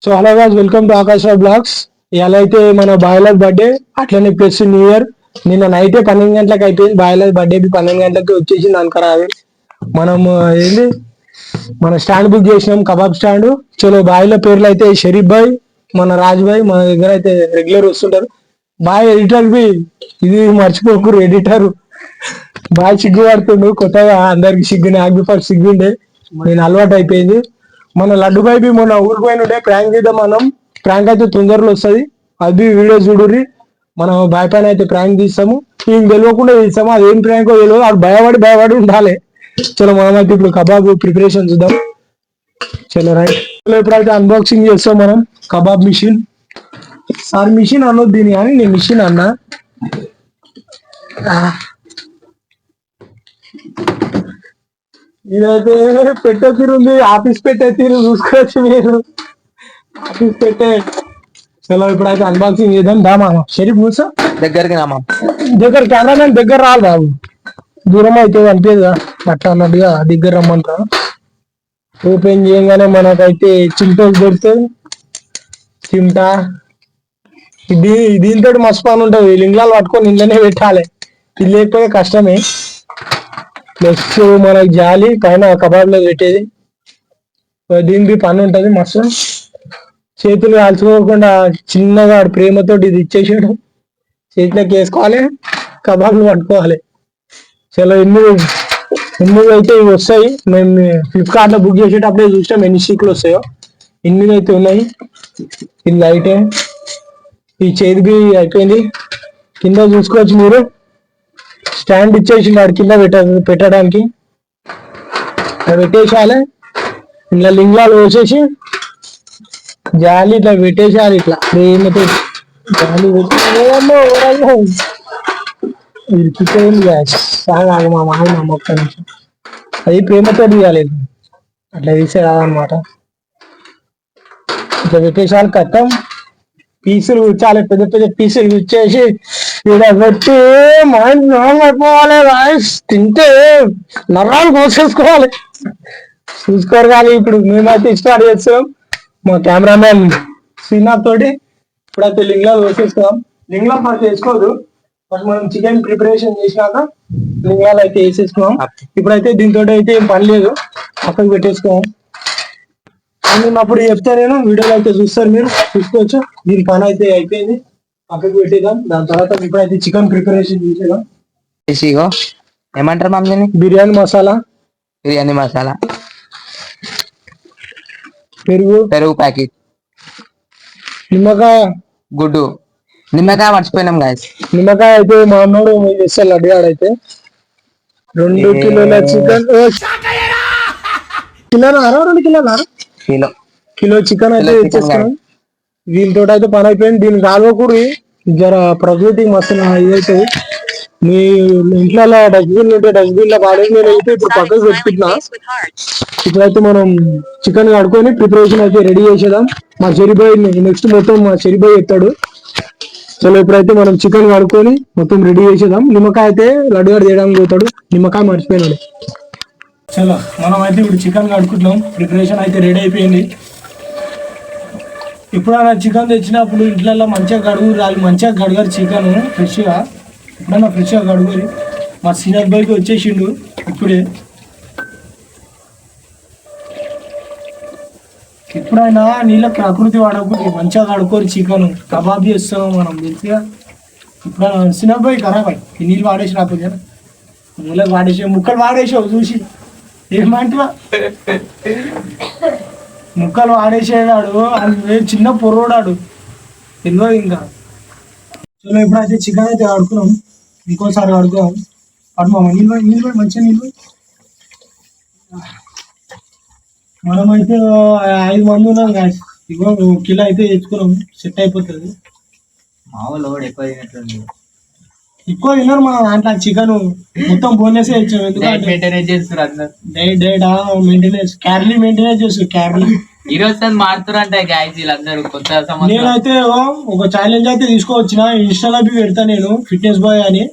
So hello guys, welcome to ఆకాశ blogs. ఇలా అయితే మన బాయిలర్ బర్త్డే అట్లనే ప్లస్ న్యూ ఇయర్ నిన్న నైటే 12 గంటలకు అయిపోయింది. బాయిలర్ బర్త్డే 12 గంటలకు వచ్చేసింది అనుకరాదు. మనం ఏంది మన స్టాండ్ బుక్ చేసినాం, కబాబ్ స్టాండ్. చలో బాయిల పేర్లు అయితే షరీఫ్ భాయ్, మన రాజ్ భాయ్ మన దగ్గర అయితే రెగ్యులర్ వస్తుంటారు. బాయ్ ఎడిటర్ బి ఇది మర్చిపోకూరు, ఎడిటర్ బాయ్ సిగ్గు పడుతుండు. కొత్తగా అందరికి సిగ్గు, నాకు ఫస్ట్ సిగ్గుండే, నేను అలవాటు అయిపోయింది. మన లడ్డు బాయ్ బి మొన్న ఊరికి పోయిన ప్రాంక్ చేద్దాం మనం. ప్రాంక్ అయితే తొందరలో వస్తుంది, అది వీడియో చూడుర్రి. మనం బాయ్ పైన అయితే ప్రాంక్ తీస్తాము, ఇంక తెలియకుండా తీస్తాము. అదేం ప్రాంకో తెలియదు, అది భయపడి ఉండాలి. చలో మనం అయితే ఇప్పుడు కబాబ్ ప్రిపరేషన్ చూద్దాం. చలో రైట్. చలో ఇప్పుడైతే అన్బాక్సింగ్ చేస్తాం మనం కబాబ్ మిషన్. సార్ మిషన్ అనొద్దు దీని, కానీ నేను మిషన్ అన్నా. ఇదైతే పెట్టే తీరు ఉంది, ఆఫీస్ పెట్టే తీరు చూసుకోవచ్చు మీరు. ఆఫీస్ పెట్టే. చలో ఇప్పుడైతే అన్బాక్సింగ్ చేద్దాం. దామా షరీఫ్ కూర్చో దగ్గరికి రామా, దగ్గర కెమెరామెన్ దగ్గర రాదు బాబు, దూరం అయితే అనిపించదా అట్లా అన్నట్టుగా దగ్గర రమ్మంటా. ఓపెన్ చేయగానే మనకైతే చిమ్టోస్ దొరుకుతుంది. చిమ్టా దీంతో మస్తు పని ఉంటుంది. లింగ్లాలు పట్టుకొని ఇంట్లోనే పెట్టాలి, ఇది లేకపోతే కష్టమే. నెక్స్ట్ మనకి జాలి పైన కబాబ్ లో పెట్టేది, దీనికి పని ఉంటది మస్తు. చేతులు కాల్చుకోకుండా చిన్నగా ప్రేమతో ఇది ఇచ్చేసాడు, చేతిలోకి వేసుకోవాలి, కబాబ్లు పట్టుకోవాలి. చాలా ఎన్ని అయితే ఇవి వస్తాయి. మేము ఫ్లిప్కార్ట్ లో బుక్ చేసేటప్పుడే చూసినాం ఎన్ని షీట్లు వస్తాయో. 8 అయితే ఉన్నాయి. ఇది లైటే, ఈ చేతికి అయిపోయింది. కింద చూసుకోవచ్చు మీరు, స్టాండ్ ఇచ్చేసి వాడు కింద పెట్టడానికి పెట్టేసేయాలి. ఇలా లింగ్లాలు వేసేసి జాలి ఇట్లా పెట్టేసేయాలి. ఇట్లా ప్రేమతో జాలి సాగు మా మామ ఒక్క నిమిషం, అది ప్రేమతో తీయాలి. అట్లా తీసేయాలన్నమాట. ఇట్లా పెట్టేసాలి. కట్టం పీసులు చాలా పెద్ద పెద్ద పీసులు ఇచ్చేసి ఇక్కడ పెట్టి మైండ్ రాంగ్ అయిపోవాలి. రైస్ తింటే నరాలు కోసేసుకోవాలి. చూసుకోరు కానీ ఇప్పుడు మేమైతే స్టార్ట్ చేస్తున్నాం. మా కెమెరామెన్ శ్రీనాథ్ తోటి ఇప్పుడైతే లింగ్లా వేసేసుకున్నాం. లింగ్లా ఫస్ట్ వేసుకోదు, ఫస్ట్ మనం చికెన్ ప్రిపరేషన్ చేసినాక లింగాలు అయితే వేసేసుకున్నాం. ఇప్పుడైతే దీంతో అయితే ఏం పని లేదు, పక్కకు పెట్టేసుకున్నాం. నేను అప్పుడు చెప్తా, నేను వీడియోలో అయితే చూస్తారు, మీరు చూసుకోవచ్చు. దీని పని అయితే అయిపోయింది, పక్కకు పెట్టేద్దాం. దాని తర్వాత ఇప్పుడైతే చికెన్ ప్రిపరేషన్ చేసేద్దాం. ఏమంటారు మమ్మల్ని? బిర్యానీ మసాలా, పెరుగు ప్యాకెట్, నిమ్మకాయ, గుడ్డు. నిమ్మకాయ మర్చిపోయినాం గాయస్. నిమ్మకాయ అయితే మా అన్నోడు చేస్తాడు అడిగాడైతే. 2 కిలోల చికెన్, కిలో చికెన్ అయితే తెచ్చేసుకున్నాం. దీంతో అయితే పని అయిపోయింది. దీన్ని కాలువకూరి జర ప్రకృతికి మస్తు ఇదైతుంది. మీ ఇంట్లో డస్ట్బిన్ ఉంటే డస్ట్బిన్ లో పాడేసి నేను అయితే ఇప్పుడు పక్కకు పెట్టుకుంటున్నా. ఇప్పుడైతే మనం చికెన్ కడుక్కొని ప్రిపరేషన్ అయితే రెడీ చేసేద్దాం. మా చెరిబాయ్ నెక్స్ట్ మొత్తం మా చెరిబాయ్ ఎత్తాడు. చలో ఇప్పుడైతే మనం చికెన్ కడుక్కొని మొత్తం రెడీ చేసేద్దాం. నిమ్మకాయ అయితే లడ్డుగాడు చేయడానికి పోతాడు, నిమ్మకాయ మర్చిపోయినాడు. చలో మనం అయితే ఇప్పుడు చికెన్ కడుక్కుంటున్నాం. ప్రిపరేషన్ అయితే రెడీ అయిపోయింది. ఎప్పుడైనా చికెన్ తెచ్చినప్పుడు ఇంట్లో మంచిగా కడుగు రాలి, మంచిగా కడగారు చికెన్ ఫ్రెష్గా. ఎప్పుడైనా ఫ్రెష్గా కడుగురి. మా సీనియర్ బైక్ వచ్చేసిండు ఇప్పుడే. ఎప్పుడైనా నీళ్ళ ప్రకృతి వాడకపోతే మంచిగా కడుక్కోరు చికెన్. కబాబ్ చేస్తున్నాం మనం మంచిగా. ఎప్పుడైనా సీనియర్ బైక్ ఖరాబ్ అయ్యి ఈ నీళ్ళు వాడేసి రాకపోతే నీళ్ళకి వాడేసావు, ముక్కలు వాడేసావు చూసి ఏమంటా. ముక్కలు వాడేసేవాడు, అది చిన్న పొర్రోడాడు ఎన్నో. ఇంకా చలో ఇప్పుడైతే చికెన్ అయితే కడుకున్నాం, ఇంకోసారి కడుకున్నాం. అటు నీళ్ళు మంచిగా నీళ్ళు. మనమైతే 5 మంది ఉన్నాం గాయస్. ఇగో కిలో అయితే తెచ్చుకున్నాం, సెట్ అయిపోతుంది. మామూలు ఎక్కువ తిన్నారు మా దాంట్లో చికెన్, మొత్తం బోనెస్ ఇచ్చాం. ఎందుకంటే మెయింటెనెన్స్ చేస్తారు, మెయింటెనెన్స్ క్యార్లీ మెయింటెనెన్స్ చేస్తారు. క్యార్లీ ఈ రోజు మారుతారంటే గాయస్ వీళ్ళందరూ కొత్త. నేనైతే ఒక ఛాలెంజ్ అయితే తీసుకోవచ్చిన, ఇన్స్టాలో పెడతా నేను, ఫిట్నెస్ బాయ్ అని.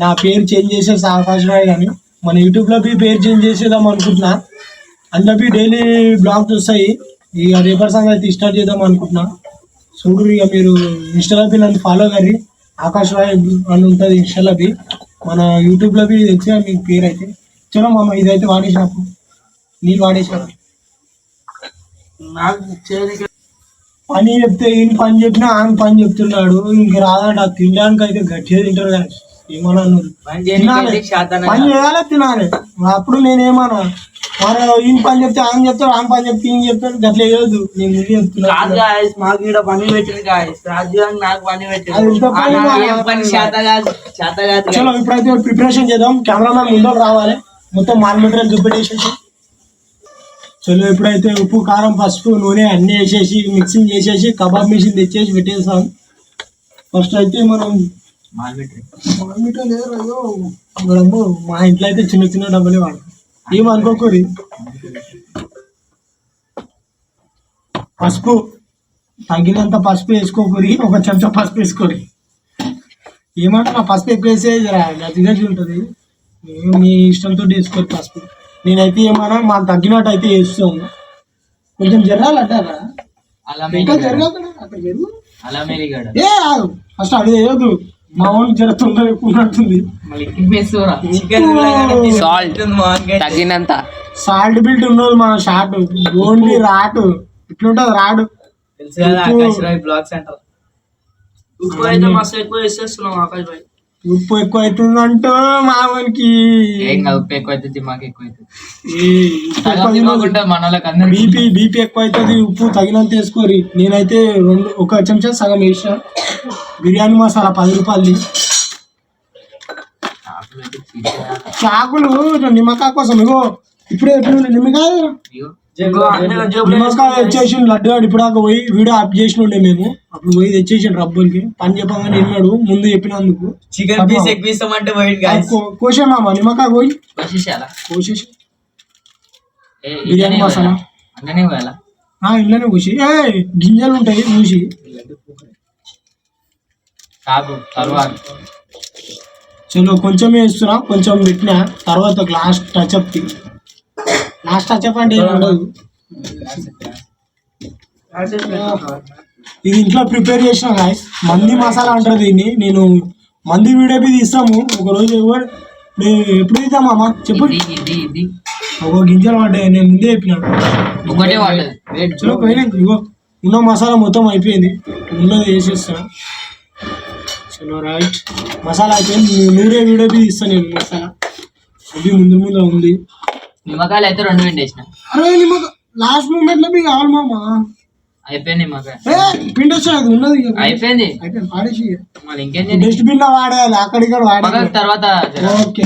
నా పేరు చేంజ్ చేసేసి ఆకాశ్ రాయ్ అని మన యూట్యూబ్ లో పేరు చేంజ్ చేసేద్దాం అనుకుంటున్నా. అందులో డైలీ బ్లాగ్స్ వస్తాయి. ఇక రేపటి సంగతి స్టార్ట్ చేద్దాం అనుకుంటున్నా. చూడు ఇక మీరు ఇన్స్టాలో నన్ను ఫాలో కర్రీ ఆకాశ్ రాయ్ అని ఉంటుంది ఇన్స్టాలో మన యూట్యూబ్లో తెలిసిన మీకు పేరు అయితే. చలో మామ ఇదైతే వాడేసినప్పుడు నీళ్ళు వాడేసాను. పని చెప్తే ఈయన పని చెప్పినా ఆయన పని చెప్తున్నాడు. ఇంక రాదంట తినడానికి అయితే గట్టిగా తింటారు కానీ ఏమన్నా పని చేయాలి తినాలి. అప్పుడు నేనేమన్నా మన ఈయన పని చెప్తే ఆయన చెప్తాడు, ఆయన పని చెప్తే ఈయన చెప్తాడు. గట్ల వేయద్దు. నేను ముందు చెప్తున్నాను. చలో ఇప్పుడైతే ప్రిపరేషన్ చేద్దాం. కెమెరామెన్ ముందు రావాలి. మొత్తం మాల్ మెటీరియల్ చూపెట్టేసేసి చలో ఇప్పుడైతే ఉప్పు కారం పసుపు నూనె అన్నీ వేసేసి మిక్సింగ్ చేసేసి కబాబ్ మిషన్ తెచ్చేసి పెట్టేస్తాం. ఫస్ట్ అయితే మనం మా ఇంట్లో అయితే చిన్న చిన్న డబ్బులే వాడతాం. ఏమనుకోకూరి. పసుపు తగినంత పసుపు వేసుకోకూరి. ఒక చెంచా పసుపు వేసుకోరి. ఏమంటే నా పసుపు ఎక్కువ వేసే గజ్జి గజ్జి ఉంటుంది. మీ ఇష్టంతో వేసుకోరు పసుపు. నేనైతే ఏమన్నా మాకు తగ్గినట్టు అయితే వేస్తాము. కొంచెం జరగాలంటారా ఇంకా జరగాలి అక్కడ జరుగు. ఏ ఫస్ట్ అది వేయద్దు. మా ఊళ్ళు జరుగుతుందో ఎక్కువ ఉన్నట్టుంది. తగినంత సాల్ట్ బిల్ట్ ఉన్నది మన షార్ట్ ఓన్లీ రాటు ఇట్లుంటది రాడు. ఉప్పు ఎక్కువ అవుతుందంటూ మామూలుకి బీపీ ఎక్కువ అవుతుంది. ఉప్పు తగినంత వేసుకోరి. నేనైతే ఒక చెంచా సగం వేసిన. బిర్యానీ మసాలా 10 రూపాయలు. చాకులు నిమ్మకాయ కోసం ఇగో ఇప్పుడే ఎప్పుడు నిమ్మకాయ తెచ్చేసి లడ్డు గాడు ఇప్పుడు దాకా పోయి వీడియో ఆప్ చేసి ఉండే మేము. అప్పుడు పోయి తెచ్చేసి రబ్బులకి పని చెప్పగానే వెళ్ళాడు ముందు చెప్పినందుకు. చికెన్ పీస్ ఎక్కువ ఇస్తామంటే కోసేమామా నిమ్మకాయ పోయి కోసేసి బిర్యానీ మసాలా ఇంట్లోనే కోసి గింజలు ఉంటాయి చూసి. చలో కొంచెమే వేస్తున్నా. కొంచెం పెట్టినా తర్వాత లాస్ట్ టచ్అప్ అంటే ఏమి ఉండదు. ఇది ఇంట్లో ప్రిపేర్ చేసిన గాయస్. మంది మసాలా అంటారు దీన్ని. నేను మంది వీడియో తీస్తాము ఒక రోజు. ఎప్పుడు తీద్దామా చెప్పు. ఒక గింజలు పడ్డాయి నేను ముందే చెప్పినాను. చలో పోయినా ఇగో ఉన్న మసాలా మొత్తం అయిపోయింది. ఉన్నది వేసేస్తా. చలో రైట్ మసాలా అయిపోయింది. నూరే వీడియో తీస్తాను నేను. మసాలా అది ముందు ఉంది. నిమ్మకాయలు అయితే 2 పిండేసిన. అరే నిమ్మకాయ లాస్ట్ మూమెంట్ లో మీకు కావాలి మామ. అయిపోయింది నిమ్మకాయ పిండొచ్చు ఉన్నది అయిపోయింది. పాడేసి డస్ట్బిన్ లో వాడేయాలి. అక్కడిక్కడ వాడాలి తర్వాత. ఓకే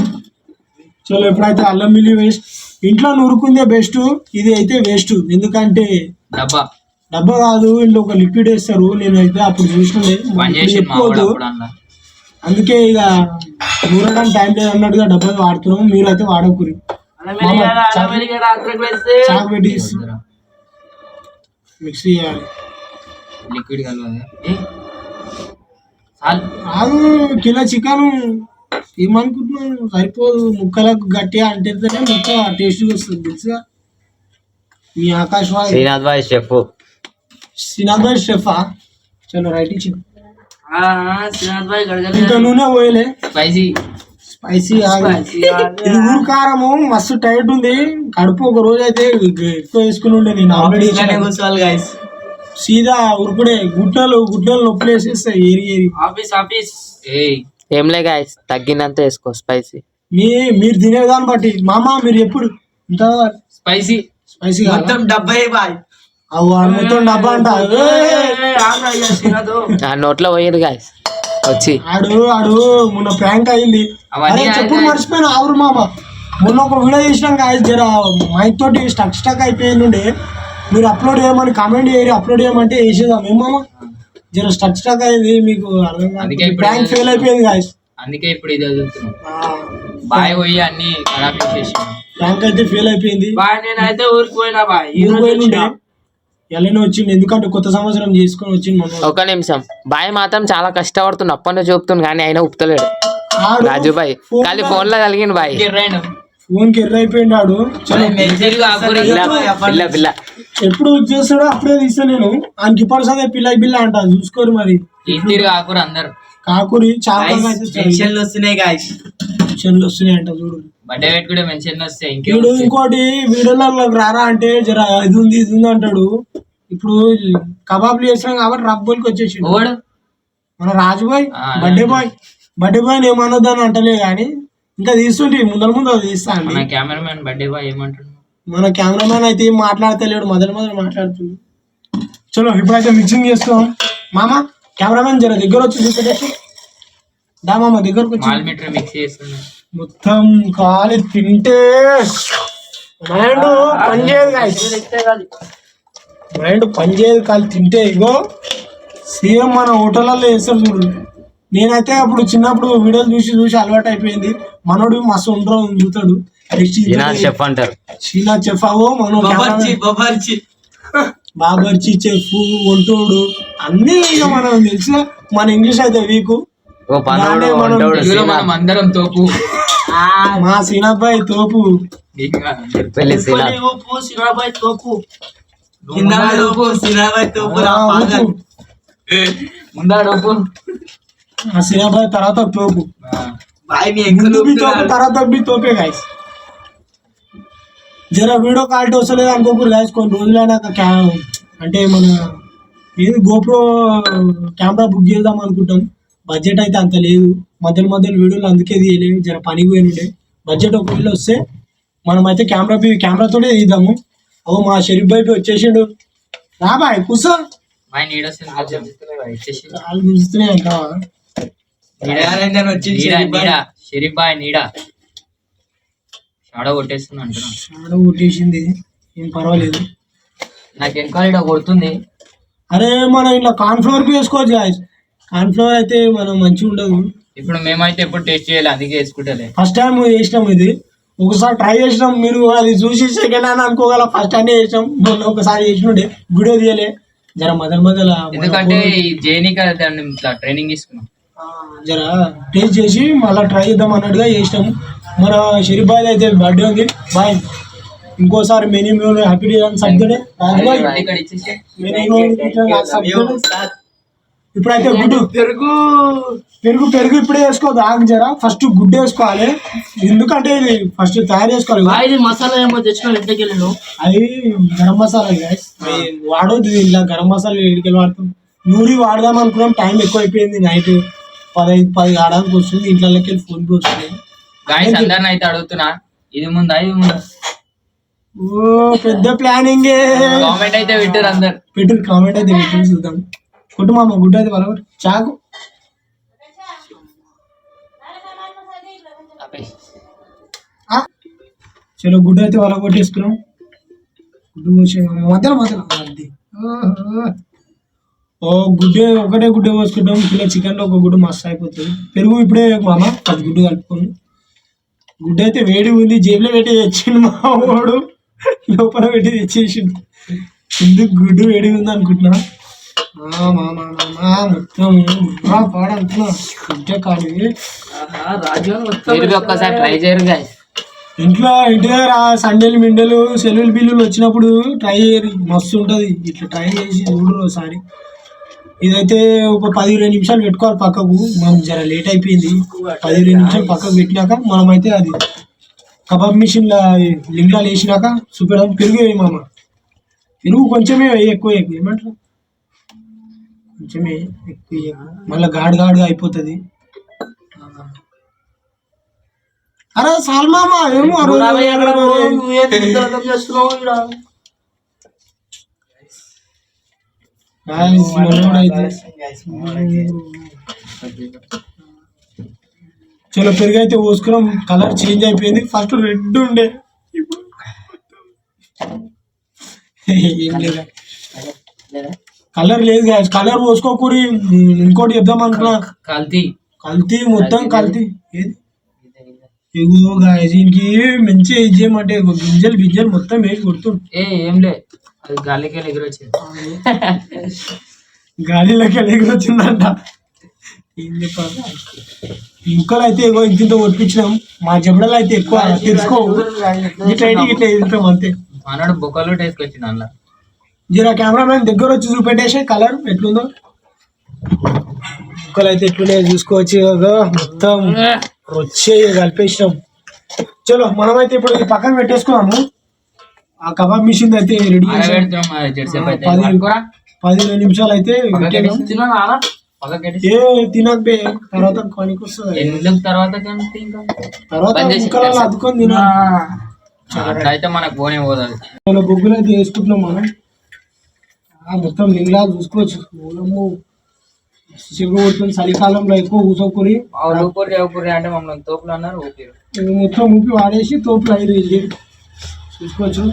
చలో ఎప్పుడైతే అల్లం మిల్లి వేస్ట్ ఇంట్లో నూరుకుందే బెస్ట్. ఇది అయితే వేస్ట్. ఎందుకంటే డబ్బా కాదు ఇంట్లో ఒక లిక్విడ్ వేస్తారు. నేనైతే అప్పుడు చూసినది చెప్పుకోవద్దు. అందుకే ఇక నూరడానికి టైం లేదు అన్నట్టుగా డబ్బా వాడుతున్నాం. మీరైతే వాడకూరి. మిక్సీ చేయాలి. లిక్విడ్ కాదు కిలో చికెన్ ఏమనుకుంటున్నాను సరిపోదు. ముక్కలకు గట్టిగా అంటేనే ముక్క టేస్ట్గా వస్తుంది తెలుసుగా. మీ ఆకాశ్ శ్రీనాథ్ భాయ్ షెఫా. చలో రైట్ ఇచ్చి శ్రీనాథ్ ఇంకా నూనె పోయలే. స్పైసీ ఇది ఊరు కారము మస్తు టైట్ ఉంది. కడుపు ఒక రోజు అయితే ఎక్కువ వేసుకుని ఉండే. నేను ఆల్రెడీ సీదా ఉరుకుడే గుడ్డలు నొప్పులు వేసేస్తాయి ఏరి. ఏంలే గాయస్ తగ్గినంత వేసుకో స్పైసీ. మీరు తినేదాన్ని బట్టి మామ మీరు ఎప్పుడు ఇంత స్పైసీ మొత్తం 70 బాయ్. మొత్తం డబ్బా అంట నోట్లో పోయేది గాయస్ వచ్చి. ఆడు మొన్న ప్రాంక్ అయింది. చెప్పుడు మర్చిపోయిన ఆవురు మామ. మొన్న ఒక వీడియో చేసినాం గాయస్. జర మైక్ తోటి స్టక్ అయిపోయింది. మీరు అప్లోడ్ చేయమని కామెంట్ చేయరు. అప్లోడ్ చేయమంటే వేసేదాం ఏమామ. జర స్టక్ అయింది మీకు అర్థం కాదు. ప్రాంక్ ఫెయిల్ అయిపోయింది గాయస్. అందుకే ఇప్పుడు ఇది వదులుతున్నాం. బాయ్ పోయి అన్ని ఖరాబ్ చేసేసి ప్రాంక్ అయితే ఫెయిల్ అయిపోయింది. నేనైతే ఊరికి పోయినా బాయ్. ఎలానే వచ్చింది ఎందుకంటే కొత్త సంవత్సరం చేసుకొని వచ్చింది. ఒక నిమిషం బాయ్ మాత్రం చాలా కష్టపడుతుంది. అప్పటి నుంచి చూపుతుంది కానీ ఆయన ఉప్పుతలేడు. రాజుబాయ్ ఖాళీ ఫోన్ లో కలిగింది బాయ్. ఫోన్ కి ఎర్ర అయిపోయినాడు. ఎప్పుడు చేస్తాడో అప్పుడే తీస్తా నేను. ఆయనకి ఇప్పుడు సదే పిల్ల అంటాను చూసుకోరు మరి. అందరు కాకూరి చాలా వస్తున్నాయి అంట చూడు. బర్త్డే పెట్టుకుంటే మెన్షన్ వస్తాయి. ఇంకోటి వీడియోలకు రారా అంటే జర ఇది ఉంది అంటాడు. ఇప్పుడు కబాబ్లు చేస్తాం కాబట్టి రబ్బోల్కి వచ్చేసి మన రాజుబాయ్ బర్త్డే బాయ్ ఏమనొద్దని అంటలే గాని ఇంకా తీస్తుంటే ముందు అది తీస్తా అండి. కెమెరామెన్ బర్త్డే బాయ్ ఏమంటాడు? మన కెమెరామెన్ అయితే ఏం మాట్లాడతలేడు, మొదలు మాట్లాడుతుంది. చలో ఇప్పుడైతే మిక్సింగ్ చేస్తాం. మామ కెమెరామెన్ జర దగ్గర వచ్చి చూపెట్టేసి దా మామ దగ్గరకు వచ్చి మిక్స్ చేస్తున్నా. మొత్తం కాలి తింటే మైండ్ పనిచేయదు కాలి తింటే ఇగో సేమ్ మన హోటల్లో వేస్తారు చూడు. నేనైతే అప్పుడు చిన్నప్పుడు వీడియోలు చూసి అలవాటు అయిపోయింది. మనోడు మస్తు ఉండరు చూతాడు. శ్రీనాథ్ చెఫ్ అవో బాబర్చి చెఫ్ వంటోడు అన్ని ఇక మనం తెలిసిన మన ఇంగ్లీష్ అయితే వీకు అందరం తోపు. మా శ్రీనాథ్ తోపు శ్రీనాథ్ తర్వాత తోపు తర్వాత తోపే గాయస్. జర వీడియో క్వాలిటీ వస్తలేదు అనుకోకూడదు గాయస్. కొన్ని రోజులైనాక అంటే మన ఏది గోప్రో కెమెరా బుక్ చేద్దాం అనుకుంటాం. బడ్జెట్ అయితే అంత లేదు. మధ్యలో వీడియోలు అందుకే తీయలేదు, జర పనికి పోయినుండే. బడ్జెట్ ఒకవేళ వస్తే మనం అయితే కెమెరాతోనే తీద్దాము. ఓ మా షరీఫ్ బాయ్ వచ్చేసిండు. రా బాయ్ కూర్చో. చూస్తున్నాయి అంటావా? షరీఫ్ బాయ్ నీడా షాడో కొట్టేస్తుంది అంటున్నా. షాడో కొట్టేసింది ఏం పర్వాలేదు. నాకు వెనకాల కొడుతుంది. అరే మనం ఇట్లా కార్న్ఫ్లవర్ వేసుకోవచ్చు గాయస్. కార్న్ఫ్లవర్ అయితే మనం మంచిగా ఉండదు. ఇప్పుడు మేమైతే ఎప్పుడు టేస్ట్ చేయాలి, అందుకే వేసుకుంటలే. ఫస్ట్ టైం చేసినాం, ఇది ఒకసారి ట్రై చేసినాం. మీరు అది చూసి సెకండ్ హ్యాండ్ అనుకోగల. ఫస్ట్ టైం చేసినాం, మొన్న ఒకసారి చేసినుండే వీడియో తీయలే జర మొదల. ఎందుకంటే జేనిక ట్రైనింగ్ తీసుకున్నాం, జర టేస్ట్ చేసి మళ్ళీ ట్రై చేద్దాం అన్నట్టుగా చేసినాము. మన షరీఫ్ బాయ్ అయితే బర్త్డే ఉంది. బాయ్ ఇంకోసారి మెనూ హ్యాపీ సబ్జెక్ట్. ఇప్పుడైతే గుడ్డు పెరుగు ఇప్పుడే వేసుకోవద్దు, ఆగు జర. ఫస్ట్ గుడ్డు వేసుకోవాలి, ఎందుకంటే ఇది ఫస్ట్ తయారు చేసుకోవాలి. మసాలా ఏమో తెచ్చుకోవాలి ఇంటికి. అది గరం మసాలా గైస్, వాడొద్దు ఇలా గరం మసాలా. ఇంటికి వాడుతాం, నూరి వాడదాం అనుకున్నాం. టైం ఎక్కువ అయిపోయింది, నైట్ 10 ఆడడానికి వస్తుంది. ఇంట్లోకి వెళ్ళి ఫోన్కి వస్తుంది. అందరిని అయితే అడుగుతున్నా, ఇది ముందా ఓ పెద్ద ప్లానింగ్. కామెంట్ అయితే పెట్టారు, అందరు పెట్టారు కామెంట్ అయితే పెట్టారు. చూద్దాం. కొట్టు మామ గుడ్డ అయితే వాళ్ళ చాకు. చలో గుడ్డ అయితే వాళ్ళ కొట్టేసుకున్నాం. గుడ్డు మధ్యలో ఓ ఒకటే గుడ్డ పోసుకుంటాం. కిలో చికెన్ లో ఒక గుడ్డు మస్తు అయిపోతుంది. పెరుగు ఇప్పుడే మామ 10 గుడ్డు కలుపుకొని. గుడ్డ అయితే వేడి ఉంది, జేబులో పెట్టి తెచ్చిండు మా వాడు, లోపల పెట్టి తెచ్చేసిండు. ఎందుకు గుడ్డు వేడి ఉంది అనుకుంటున్నా. మొత్తం పాడంటున్నా గుడ్డ కాదు. ఒక్కసారి ట్రై చేయరు ఇంటి దగ్గర సండేలు మిండలు సెలవులు బిల్లులు వచ్చినప్పుడు ట్రై చేయరు, మస్తు ఉంటది. ఇట్లా ట్రై చేసి చూడరు ఒకసారి. ఇదైతే ఒక 10-20 నిమిషాలు పెట్టుకోవాలి పక్కకు. మనం జర లేట్ అయిపోయింది. 10-20 నిమిషాలు పక్కకు పెట్టినాక మనం అయితే అది కబాబ్ మిషన్ లింగ్లా వేసినాక చూపెడదాం. పెరుగు వేయి మామ, పెరుగు కొంచెమే వేయి, ఎక్కువ ఏమంటారు కొంచెమే ఎక్కువ, మళ్ళీ గాడుగా అయిపోతుంది. అరే సాల్ మామ ఏమో చలో పెరుగు అయితే పోసుకున్నాం. కలర్ చేంజ్ అయిపోయింది. ఫస్ట్ రెడ్ ఉండే, ఏం లేదా కలర్ లేదు గాయస్. కలర్ పోసుకోకూరి. ఇంకోటి చెప్దాం అనుకున్నా, కల్తీ మొత్తం కల్తీ. ఏది ఇగో గాయస్, దీనికి మంచిగా ఇది చేయమంటే గింజలు మొత్తం వేసి కొడుతుంది. ఏం లేదు, గాలిలోకి ఎగిరొచ్చిందంట. ఏం చెప్పాలి, ముక్కలు అయితే ఏవో ఇంత ఒప్పించినాం. మా జబడలు అయితే ఎక్కువ తెలుసుకోవు, ఇట్లా ఇట్లా ఎదుగుతాం అంతే. మనోడు బొక్కలు వేసుకొచ్చింది అందులో. జర కెమెరామెన్ దగ్గర వచ్చి చూపెట్టేసే కలర్ ఎట్లుందో. ముక్కలు అయితే ఎట్లున్నాయో చూసుకోవచ్చు. మొత్తం వచ్చే కలిపేసినాం. చలో మనమైతే ఇప్పుడు ఇది పక్కన పెట్టేసుకున్నాము. ఆ కబాబ్ మిషన్ అయితే రెడీ చేసాం. 15 నిమిషాలు అయితే తినక తర్వాత పనికి వస్తుంది. తర్వాత ముక్కలలో అద్దుకొని తినాలి. అయితే మనకు పోనే పోదాం. బొగ్గులు అయితే వేసుకుంటున్నాం మనం. మొత్తం నిండా చూసుకోవచ్చు. చెరువు కొడుతుంది. చలికాలంలో ఎక్కువ కూసోకూరి అంటే మమ్మల్ని తోపులు అన్నారు. మొత్తం ఊపి వాడేసి తోపులు 5 చూసుకోవచ్చు.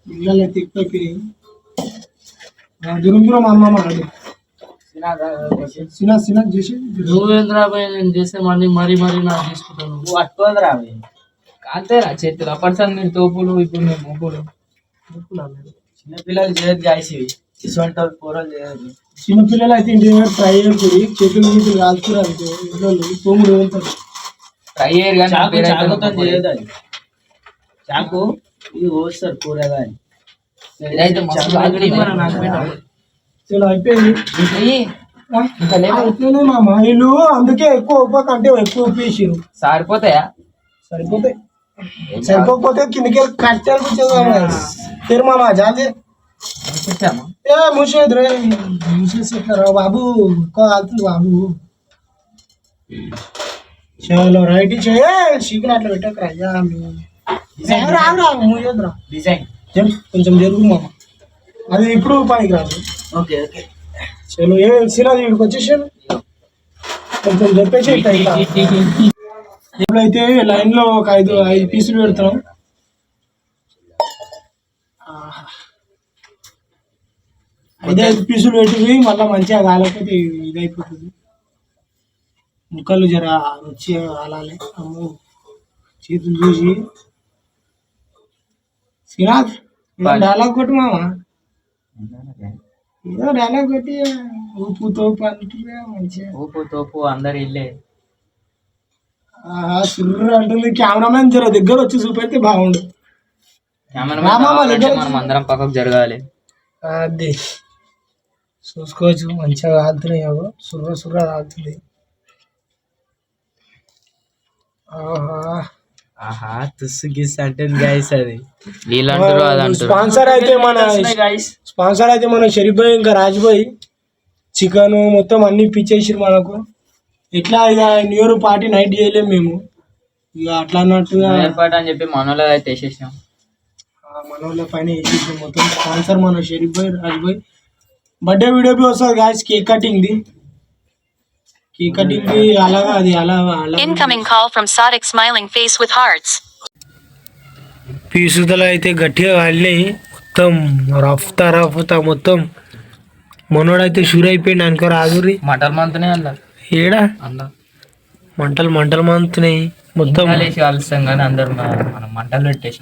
ఇళ్ళలో అయితే ఎక్కువైపోయి దూరం దూరం అమ్మ సినా చేసి చేస్తే మళ్ళీ మరీ నాకు తీసుకుంటాను. అట్టుకోదరా అంతేరా చేతులు అప్పటిసారి మీరు తోపులు, ఇప్పుడు మేము ముగ్గులు. చిన్నపిల్లలు చేయదు గాయసి, ఇటువంటి కూరలు చేయదు. చిన్నపిల్లలు అయితే ఇంటి దగ్గర ఫ్రై చేయకూడదు. చేతులు నీతులు కాల్చుకురు అనుకో ఇంట్లో తోముడు వెళ్తారు. ఫ్రై చేయరు కానీ చాకుతో చేయదు. అది చాకు ఇది కోస్తారు కూరగాయలు. ఇదైతే చలో అయిపోయింది. అయిపోయినాయి మామ. వీళ్ళు అందుకే ఎక్కువ ఉప్పక అంటే ఎక్కువ ఉప్పేసారు. సారిపోతాయా? సరిపోతాయి. సరిపోకపోతే కిందకి కట్టెలు కూర్చోదు మామ. జాలి మూసేది రే, మూసేసేట్లరా బాబు. కాలుతుంది బాబు. చలో రైట్ చేయ చికెన్ అట్లా పెట్టకరా. మూసేద్రా డిజైన్ కొంచెం జరుగు మామ. అది ఇప్పుడు పనికి రాదు. Okay okay. చలో ఏ సినాది వీడికి వచ్చేసాను. కొంచెం చెప్పేసి ఇప్పుడైతే లైన్ లో ఒక 5 పీసులు పెడతాం. 5 పీసులు పెట్టి మళ్ళీ మంచిగా కాలేకపోతే ఇదైపోతుంది. ముక్కలు జర వచ్చి అలానే అమ్ము చేతులు చూసి. సినాద్ డైలాగ్ కొట్టు మామ. ఏదో డైలాగ్ కొట్టి ఉప్పు తోపు అంటున్నా మంచిగా. ఉప్పు తోపు అందరు ఇల్లే సుర్రు అంటుంది. కెమెరామెన్ జర దగ్గర వచ్చి చూపెడితే బాగుండు. మనం అందరం పక్కకు జరగాలి. అది చూసుకోవచ్చు. మంచిగా కాలుతున్నాయి. సుర్ర కాలుతుంది. ఆహా తుస్సు గిస్ అంటే గైస్ అది స్పాన్సర్ అయితే మన షరీఫ్ భాయ్ ఇంకా రాజ్ భాయ్ చికెన్ మొత్తం అన్ని పిచ్చేసారు మనకు. ఎట్లా ఇక న్యూ ఇయర్ పార్టీ నైట్ చేయలేము మేము. ఇక అట్లా అన్నట్టుగా అని చెప్పి మనోళ్ళ అయితే వేసేసాం. మనోళ్ళ పైన వేసేసాం మొత్తం. స్పాన్సర్ మన షరీఫ్ భాయ్, రాజ్ భాయ్. బర్త్డే వీడియో బి వస్తుంది గాయస్. కేక్ కటింగ్ ది అలాగా అది అలా పీసుదలు అయితే గట్టిగా కాలినాయి. మొత్తం రఫ్తా మొత్తం. మనోడైతే షూర్ అయిపోయింది అనుకో. రాజురి మంటలు మంతున్నాయి అలా ఏడా అలా మంటలు మండుతున్నాయి మొత్తం. కాలుస్తాం కానీ అందరు మనం మంటలు పెట్టేసి